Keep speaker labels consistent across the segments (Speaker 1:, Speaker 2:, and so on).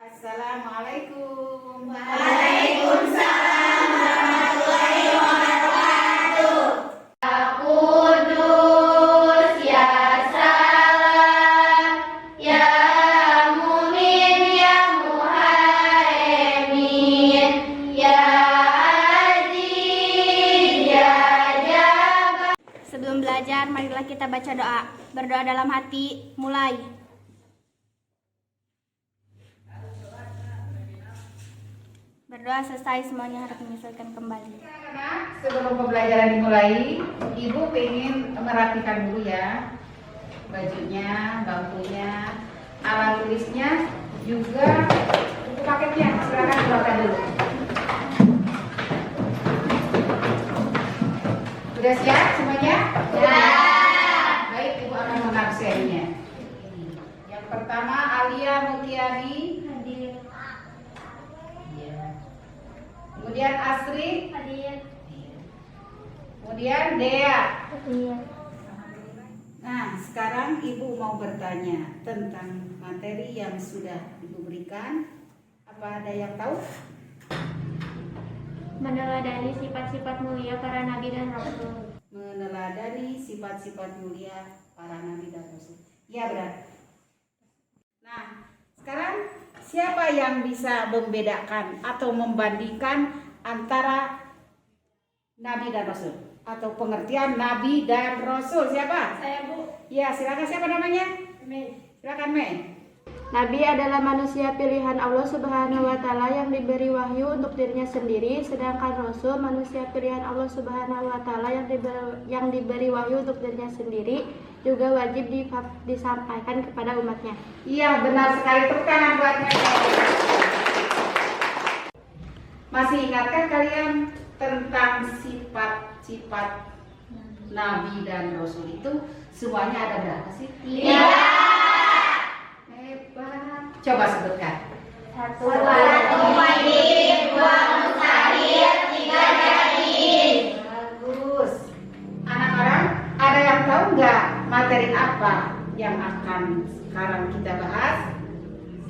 Speaker 1: Assalamualaikum.
Speaker 2: Waalaikumsalam warahmatullahi wabarakatuh. Kudus ya salam, ya mumin ya muhaimin, ya aziz ya jabbar.
Speaker 3: Sebelum belajar, marilah kita baca doa. Berdoa dalam hati, mulai. Berdoa selesai, semuanya harap menyesuaikan kembali.
Speaker 1: Anak-anak, sebelum pembelajaran dimulai, Ibu ingin merapikan dulu ya bajunya, bangkunya, alat tulisnya, juga buku paketnya. Silakan keluarkan dulu. Sudah siap semuanya?
Speaker 2: Ya.
Speaker 1: Baik, Ibu akan mengabsennya. Yang pertama, Alia Mutiari.
Speaker 3: Hadir.
Speaker 1: Kemudian Asri.
Speaker 3: Hadir.
Speaker 1: Kemudian Dea.
Speaker 3: Hadir.
Speaker 1: Nah, sekarang Ibu mau bertanya tentang materi yang sudah Ibu berikan. Apa ada yang tahu?
Speaker 3: Meneladani sifat-sifat mulia para nabi dan rasul.
Speaker 1: Meneladani sifat-sifat mulia para nabi dan rasul. Ya, benar. Nah, sekarang siapa yang bisa membedakan atau membandingkan antara nabi dan rasul? Atau pengertian nabi dan rasul? Siapa?
Speaker 3: Saya, Bu.
Speaker 1: Ya, silakan. Siapa namanya?
Speaker 3: Mei.
Speaker 1: Silakan, Mei.
Speaker 4: Nabi adalah manusia pilihan Allah Subhanahu wa Ta'ala yang diberi wahyu untuk dirinya sendiri, sedangkan Rasul manusia pilihan Allah Subhanahu wa Ta'ala yang diberi wahyu untuk dirinya sendiri, juga wajib disampaikan kepada umatnya.
Speaker 1: Iya, benar sekali. Tepuk tangan buat Mei. Masih ingatkah kalian tentang sifat-sifat nabi dan rasul itu semuanya ada berapa sih?
Speaker 2: Iya.
Speaker 1: Hebat. Coba sebutkan.
Speaker 2: Satu wajib, dua mustahil, tiga jaiz.
Speaker 1: Bagus. Anak-anak, ada yang tahu nggak materi apa yang akan sekarang kita bahas?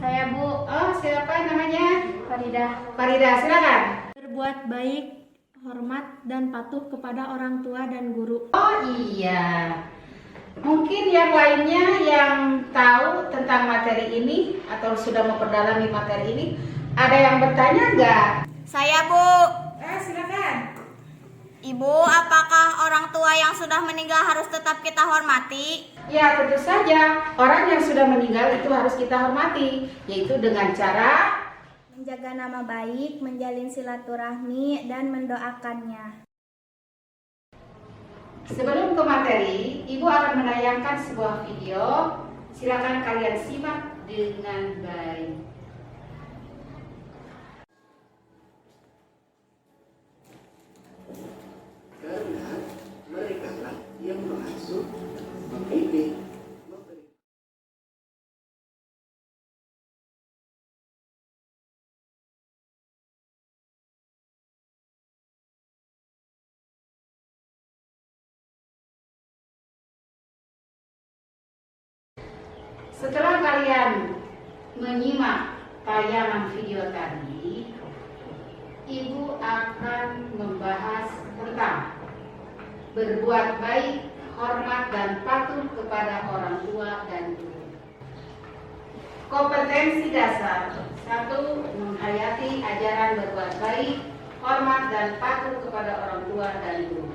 Speaker 3: Saya, Bu.
Speaker 1: Oh, siapa namanya?
Speaker 3: Faridah.
Speaker 1: Farida, silakan.
Speaker 3: Berbuat baik, hormat, dan patuh kepada orang tua dan guru.
Speaker 1: Oh iya. Mungkin yang lainnya yang tahu tentang materi ini atau sudah memperdalami materi ini, ada yang bertanya nggak?
Speaker 3: Saya, Bu.
Speaker 1: Silakan.
Speaker 3: Ibu, apakah orang tua yang sudah meninggal harus tetap kita hormati?
Speaker 1: Ya, tentu saja. Orang yang sudah meninggal itu harus kita hormati, yaitu dengan cara
Speaker 3: Menjaga nama baik, menjalin silaturahmi, dan mendoakannya.
Speaker 1: Sebelum ke materi, Ibu akan menayangkan sebuah video. Silakan kalian simak dengan baik.
Speaker 5: Karena mereka lah yang mengasuh, mendidik, memberi.
Speaker 1: Setelah kalian menyimak tayangan video tadi, Ibu akan membahas tentang berbuat baik, hormat dan patuh kepada orang tua dan guru. Kompetensi dasar: 1. Menghayati ajaran berbuat baik, hormat dan patuh kepada orang tua dan guru.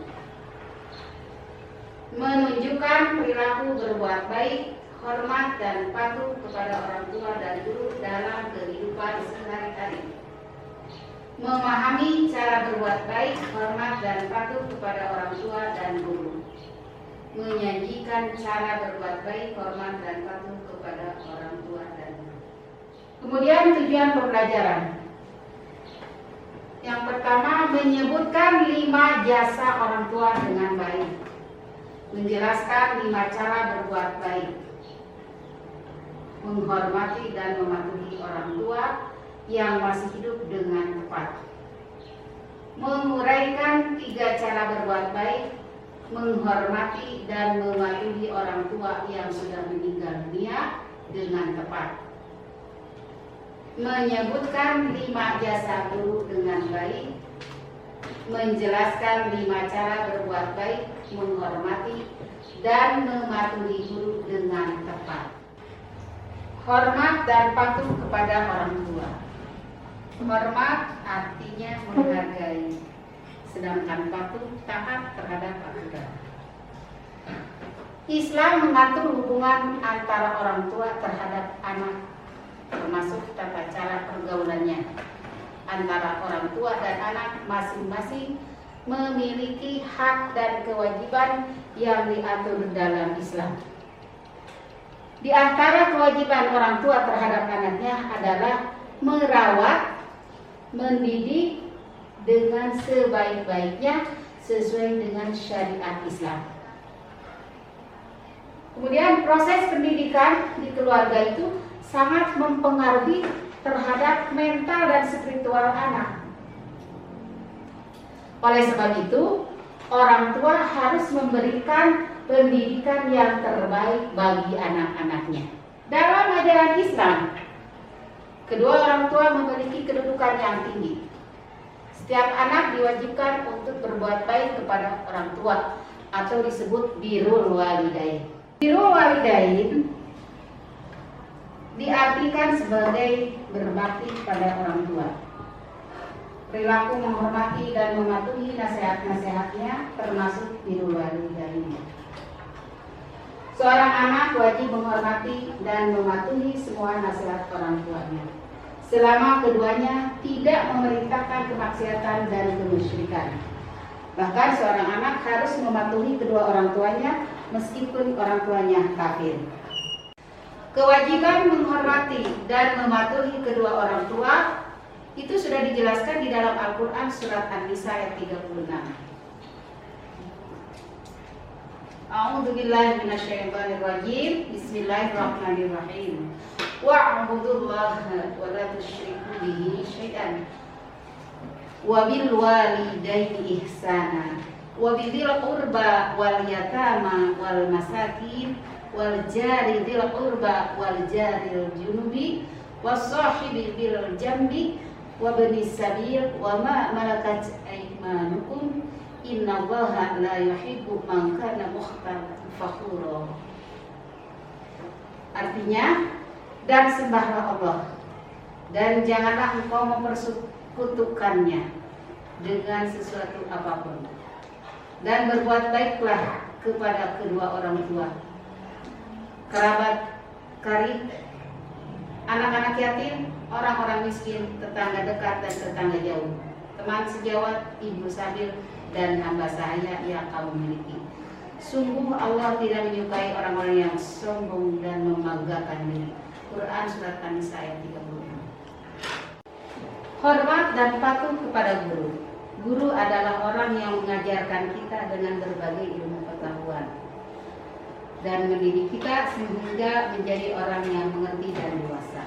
Speaker 1: Menunjukkan perilaku berbuat baik, hormat dan patuh kepada orang tua dan guru dalam kehidupan sehari-hari. Memahami cara berbuat baik, hormat dan patuh kepada orang tua dan guru. Menyajikan cara berbuat baik, hormat dan patuh kepada orang tua dan guru. Kemudian tujuan pembelajaran. Yang pertama, menyebutkan 5 jasa orang tua dengan baik. Menjelaskan 5 cara berbuat baik. Menghormati dan mematuhi orang tua yang masih hidup dengan tepat. Menguraikan 3 cara berbuat baik, menghormati dan mematuhi orang tua yang sudah meninggal dunia dengan tepat. Menyebutkan 5 jasa guru dengan baik, menjelaskan 5 cara berbuat baik, menghormati dan mematuhi guru dengan tepat. Hormat dan patuh kepada orang tua. Hormat artinya menghargai, sedangkan patuh taat terhadap aturan. Islam mengatur hubungan antara orang tua terhadap anak, termasuk tata cara pergaulannya. Antara orang tua dan anak masing-masing memiliki hak dan kewajiban yang diatur dalam Islam. Di antara kewajiban orang tua terhadap anaknya adalah merawat, mendidik dengan sebaik-baiknya sesuai dengan syariat Islam. Kemudian proses pendidikan di keluarga itu sangat mempengaruhi terhadap mental dan spiritual anak. Oleh sebab itu, orang tua harus memberikan pendidikan yang terbaik bagi anak-anaknya. Dalam ajaran Islam, kedua orang tua memiliki kedudukan yang tinggi. Setiap anak diwajibkan untuk berbuat baik kepada orang tua atau disebut birrul walidain. Birrul walidain diartikan sebagai berbakti pada orang tua. Perilaku menghormati dan mematuhi nasihat-nasihatnya termasuk birrul walidain. Seorang anak wajib menghormati dan mematuhi semua nasihat orang tuanya, selama keduanya tidak memerintahkan kemaksiatan dan kemusyrikan. Bahkan seorang anak harus mematuhi kedua orang tuanya meskipun orang tuanya kafir. Kewajiban menghormati dan mematuhi kedua orang tua itu sudah dijelaskan di dalam Al-Quran surat An-Nisa ayat 36. A'udzu billahi minasyaitonir rajim. Bismillahirrahmanirrahim. Wa'budullaha wa la tusyriku bihi syai'an. Wa bil walidaini ihsana. Wa bidzil qurba wal yatama wal masakin wal jari dzil qurba wal jaril junubi was sahibi bil jambi wa bani sabil wa ma malakat aymanukum. Innallaha la yuhibbu man kana mukhtalan fakhura. Artinya, dan sembahlah Allah dan janganlah engkau mempersekutukannya dengan sesuatu apapun, dan berbuat baiklah kepada kedua orang tua, kerabat karib, anak-anak yatim, orang-orang miskin, tetangga dekat dan tetangga jauh, teman sejawat, ibu sabil, dan hamba sahaya yang kamu miliki. Sungguh Allah tidak menyukai orang-orang yang sombong dan membanggakan diri. Quran surat An-Nisa ayat 36. Hormat dan patuh kepada guru. Guru adalah orang yang mengajarkan kita dengan berbagai ilmu pengetahuan dan mendidik kita sehingga menjadi orang yang mengerti dan dewasa.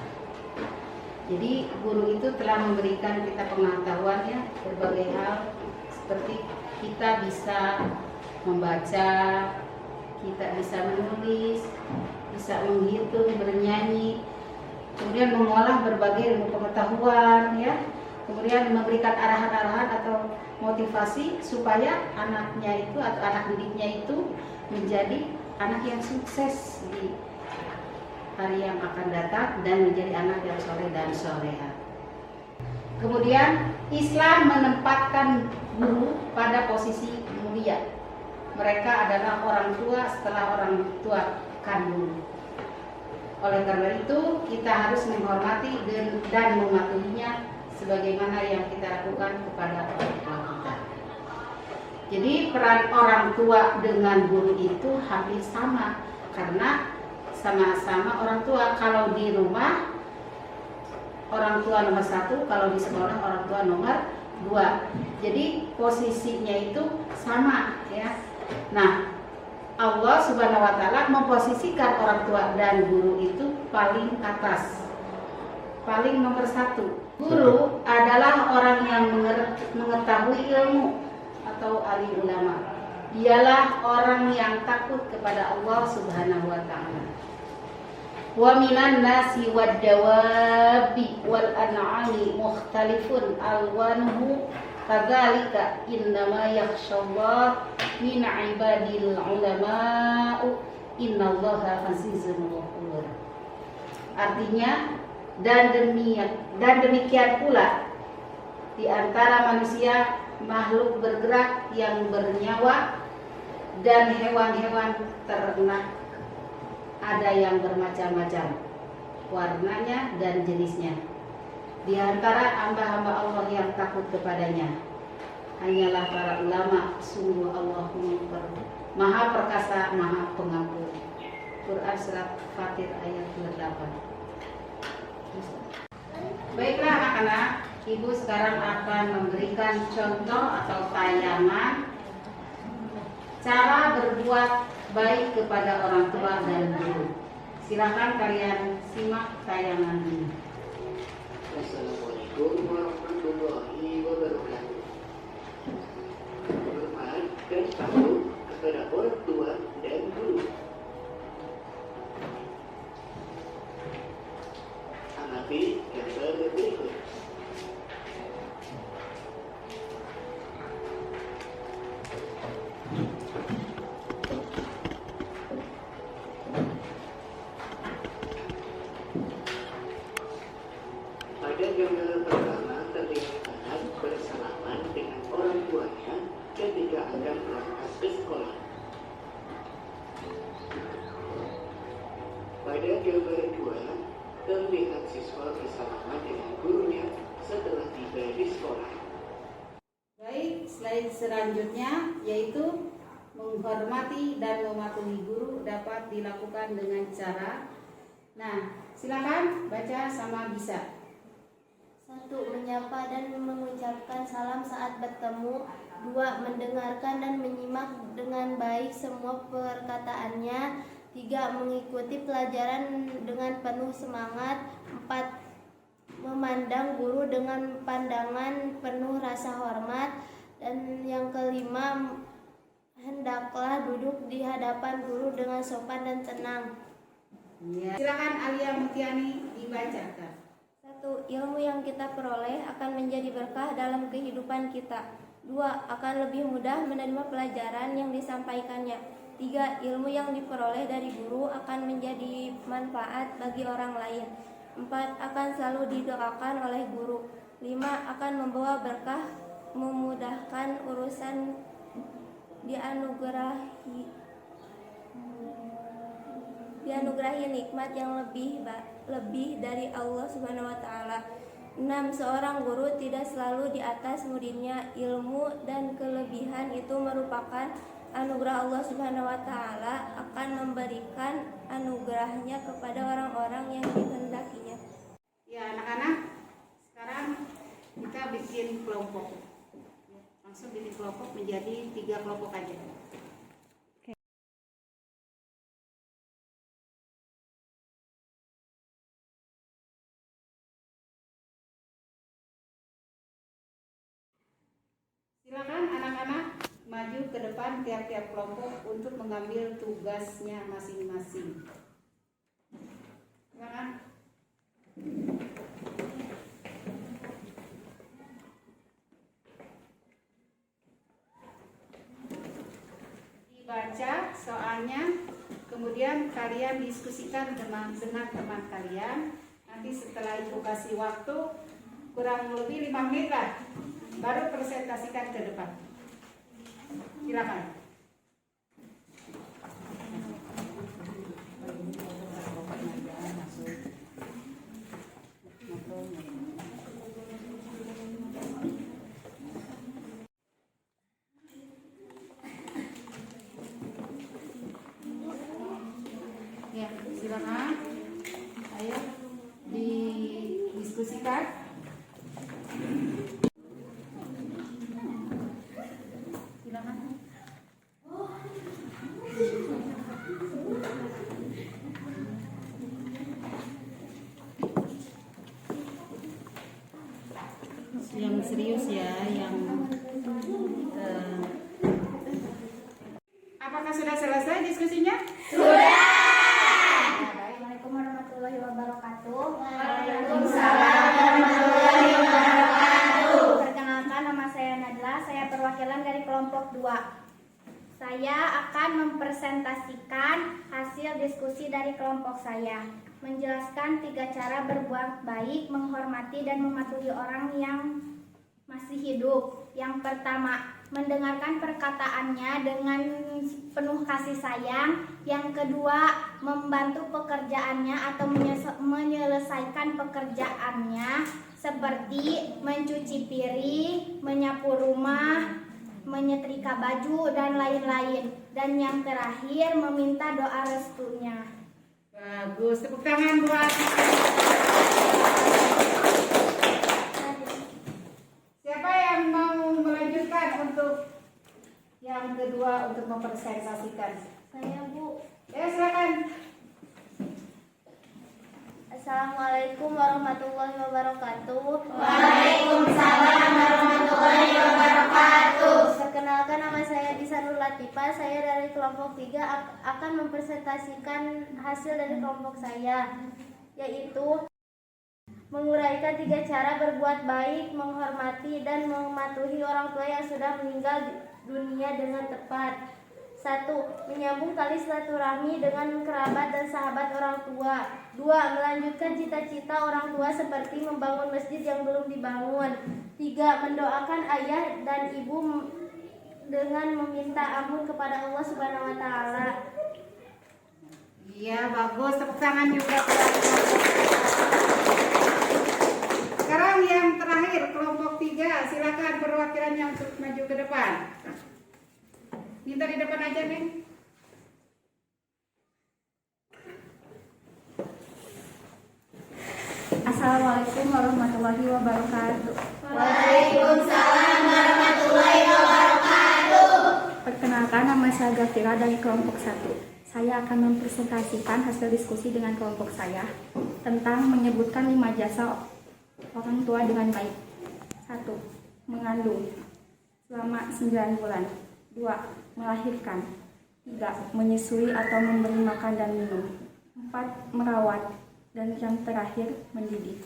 Speaker 1: Jadi guru itu telah memberikan kita pengetahuannya berbagai hal, seperti kita bisa membaca, kita bisa menulis, bisa menghitung, bernyanyi, kemudian mengolah berbagai ilmu pengetahuan, ya, kemudian memberikan arahan-arahan atau motivasi supaya anaknya itu atau anak didiknya itu menjadi anak yang sukses di hari yang akan datang dan menjadi anak yang soleh dan soleha. Kemudian Islam menempatkan guru pada posisi mulia. Mereka adalah orang tua setelah orang tua kandung. Oleh karena itu kita harus menghormati dan mematuhinya sebagaimana yang kita lakukan kepada orang tua kita. Jadi peran orang tua dengan guru itu hampir sama karena sama-sama orang tua. Kalau di rumah orang tua nomor 1, kalau di sekolah orang tua nomor 2. Jadi posisinya itu sama ya. Nah, Allah Subhanahu wa taala memposisikan orang tua dan guru itu paling atas. Paling nomor 1. Guru adalah orang yang mengetahui ilmu atau alim ulama. Dialah orang yang takut kepada Allah Subhanahu wa taala. Wa minan nasi wad dawabi wal an'ami mukhtalifun alwanuhu kadzalika innama yakhshallah min ibadil ulama'u innallaha azizun ghafur. Artinya dan demikian pula di antara manusia makhluk bergerak yang bernyawa dan hewan-hewan ternak ada yang bermacam-macam warnanya dan jenisnya. Di antara hamba-hamba Allah yang takut kepadanya hanyalah para ulama. Sungguh Allah Maha Perkasa, Maha Pengampun. Quran Surat Fatir ayat 28. Baiklah anak-anak, Ibu sekarang akan memberikan contoh atau tayangan cara berbuat baik kepada orang tua dan guru. Silakan kalian simak tayangan ini.
Speaker 5: Assalamualaikum warahmatullahi wabarakatuh. Hormat dan patuh kepada orang tua dan guru. Amati gambar berikut. Pada gambar pertama terlihat anak bersalaman dengan orang tuanya ketika akan berangkat ke sekolah. Pada gambar kedua terlihat siswa bersalaman dengan gurunya setelah tiba di sekolah.
Speaker 1: Baik, slide selanjutnya yaitu menghormati dan mematuhi guru dapat dilakukan dengan cara. Nah, silakan baca sama bisa.
Speaker 2: 1. Menyapa dan mengucapkan salam saat bertemu. 2. Mendengarkan dan menyimak dengan baik semua perkataannya. 3. Mengikuti pelajaran dengan penuh semangat. 4. Memandang guru dengan pandangan penuh rasa hormat. Dan yang kelima, hendaklah duduk di hadapan guru dengan sopan dan tenang.
Speaker 1: Ya. Silakan Alia Mutiani dibacakan.
Speaker 2: 1. Ilmu yang kita peroleh akan menjadi berkah dalam kehidupan kita. 2. Akan lebih mudah menerima pelajaran yang disampaikannya. 3. Ilmu yang diperoleh dari guru akan menjadi manfaat bagi orang lain. 4. Akan selalu didoakan oleh guru. 5. Akan membawa berkah, memudahkan urusan, dianugerahi nikmat yang lebih dari Allah Subhanahu wa taala. 6. Seorang guru tidak selalu di atas muridnya. Ilmu dan kelebihan itu merupakan anugerah Allah Subhanahu wa taala, akan memberikan anugerahnya kepada orang-orang yang dikehendakinya.
Speaker 1: Ya anak-anak, sekarang kita bikin kelompok. Langsung bikin kelompok menjadi 3 kelompok aja. Silakan anak-anak maju ke depan tiap-tiap kelompok untuk mengambil tugasnya masing-masing. Silakan. doanya, kemudian kalian diskusikan dengan teman kalian. Nanti setelah Ibu kasih waktu kurang lebih 5 menit lah, baru presentasikan ke depan. Silakan. Ya, silakan. Ayo didiskusikan. Silakan. Yang serius ya, yang apakah sudah selesai diskusinya?
Speaker 3: Assalamualaikum warahmatullahi wabarakatuh.
Speaker 2: Waalaikumsalam warahmatullahi wabarakatuh.
Speaker 3: Perkenalkan, nama saya Nadla, saya perwakilan dari kelompok 2. Saya akan mempresentasikan hasil diskusi dari kelompok saya, menjelaskan 3 cara berbuat baik, menghormati dan mematuhi orang yang masih hidup. Yang pertama, mendengarkan perkataannya dengan penuh kasih sayang. Yang kedua, membantu pekerjaannya atau menyelesaikan pekerjaannya seperti mencuci piring, menyapu rumah, menyetrika baju, dan lain-lain. Dan yang terakhir, meminta doa restunya.
Speaker 1: Bagus, tepuk tangan buat. Siapa yang mau melanjutkan untuk yang kedua untuk mempresentasikan?
Speaker 2: Saya, Bu.
Speaker 1: Ya, silakan.
Speaker 2: Assalamualaikum warahmatullahi wabarakatuh.
Speaker 3: Waalaikumsalam warahmatullahi wabarakatuh.
Speaker 2: Perkenalkan, nama saya Disa Nur Latifah. Saya dari kelompok 3 akan mempresentasikan hasil dari kelompok saya, yaitu menguraikan 3 cara berbuat baik, menghormati dan mematuhi orang tua yang sudah meninggal dunia dengan tepat. 1. Menyambung tali silaturahmi dengan kerabat dan sahabat orang tua. 2. Melanjutkan cita-cita orang tua seperti membangun masjid yang belum dibangun. 3. Mendoakan ayah dan ibu dengan meminta ampun kepada Allah Subhanahu wa taala.
Speaker 1: Iya, bagus. Tepuk tangan juga. Sekarang yang terakhir, kelompok 3. Silakan perwakilannya untuk maju ke depan. Minta di depan aja, Neng.
Speaker 3: Assalamualaikum warahmatullahi wabarakatuh.
Speaker 2: Waalaikumsalam warahmatullahi wabarakatuh.
Speaker 3: Perkenalkan, nama saya Gafira dari kelompok 1. Saya akan mempresentasikan hasil diskusi dengan kelompok saya tentang menyebutkan 5 jasa orang tua dengan baik. 1. Mengandung selama 9 bulan. 2. Melahirkan. 3. Menyusui atau memberi makan dan minum. 4. Merawat. Dan yang terakhir, mendidik.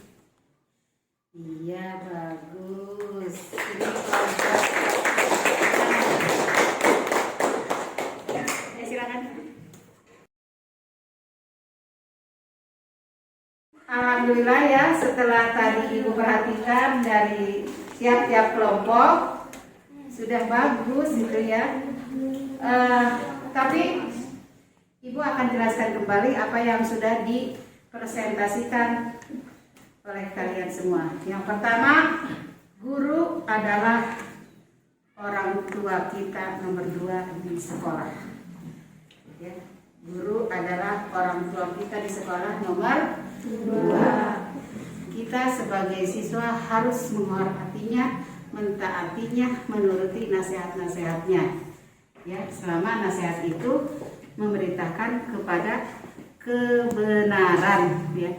Speaker 1: Iya, bagus. Ya, silakan. Alhamdulillah ya, setelah tadi Ibu perhatikan dari tiap-tiap kelompok sudah bagus gitu ya. Tapi Ibu akan jelaskan kembali apa yang sudah dipresentasikan oleh kalian semua. Yang pertama, guru adalah orang tua kita nomor 2 di sekolah. Ya, guru adalah orang tua kita di sekolah nomor 2. Kita sebagai siswa harus menghormatinya, mentaatinya, menuruti nasihat-nasihatnya. Ya, selama nasihat itu memberitakan kepada kebenaran, ya.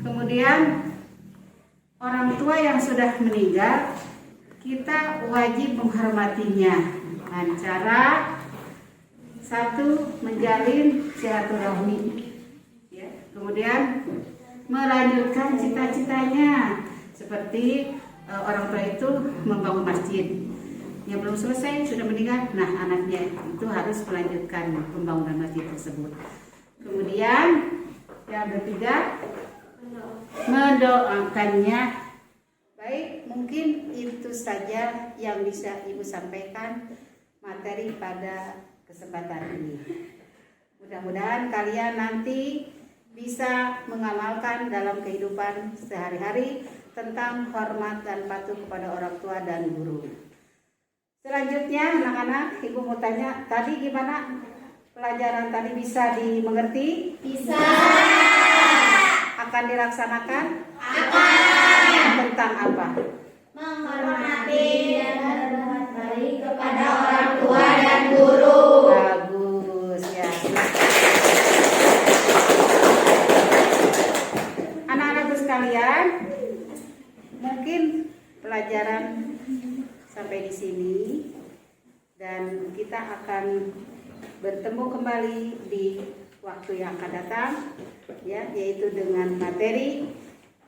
Speaker 1: Kemudian orang tua yang sudah meninggal, kita wajib menghormatinya dengan cara 1. Menjalin silaturahmi, ya. Kemudian melanjutkan cita-citanya seperti orang tua itu membangun masjid, ya belum selesai, sudah meninggal, nah anaknya itu harus melanjutkan pembangunan masjid tersebut. Kemudian yang ketiga, mendoakannya. Baik, mungkin itu saja yang bisa Ibu sampaikan materi pada kesempatan ini. Mudah-mudahan kalian nanti bisa mengamalkan dalam kehidupan sehari-hari tentang hormat dan patuh kepada orang tua dan guru. Selanjutnya anak-anak, Ibu mau tanya, tadi gimana pelajaran tadi, bisa dimengerti?
Speaker 3: Bisa.
Speaker 1: Akan dilaksanakan? Akan. Tentang apa?
Speaker 3: Menghormati dan berbuat baik kepada orang tua dan guru.
Speaker 1: Bagus ya. Anak-anakku sekalian, mungkin pelajaran sampai di sini dan kita akan bertemu kembali di waktu yang akan datang, ya, yaitu dengan materi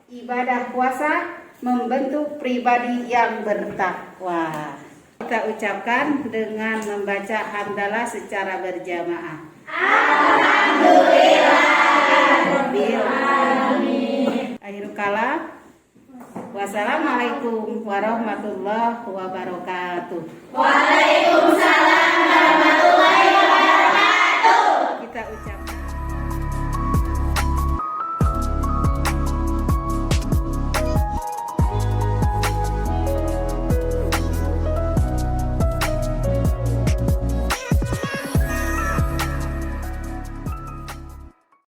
Speaker 1: ibadah puasa membentuk pribadi yang bertakwa. Kita ucapkan dengan membaca hamdalah secara berjamaah. Alhamdulillah. Akhirul kalam. Wassalamualaikum warahmatullahi wabarakatuh.
Speaker 3: Waalaikumsalam warahmatullahi wabarakatuh.
Speaker 1: Kita ucapkan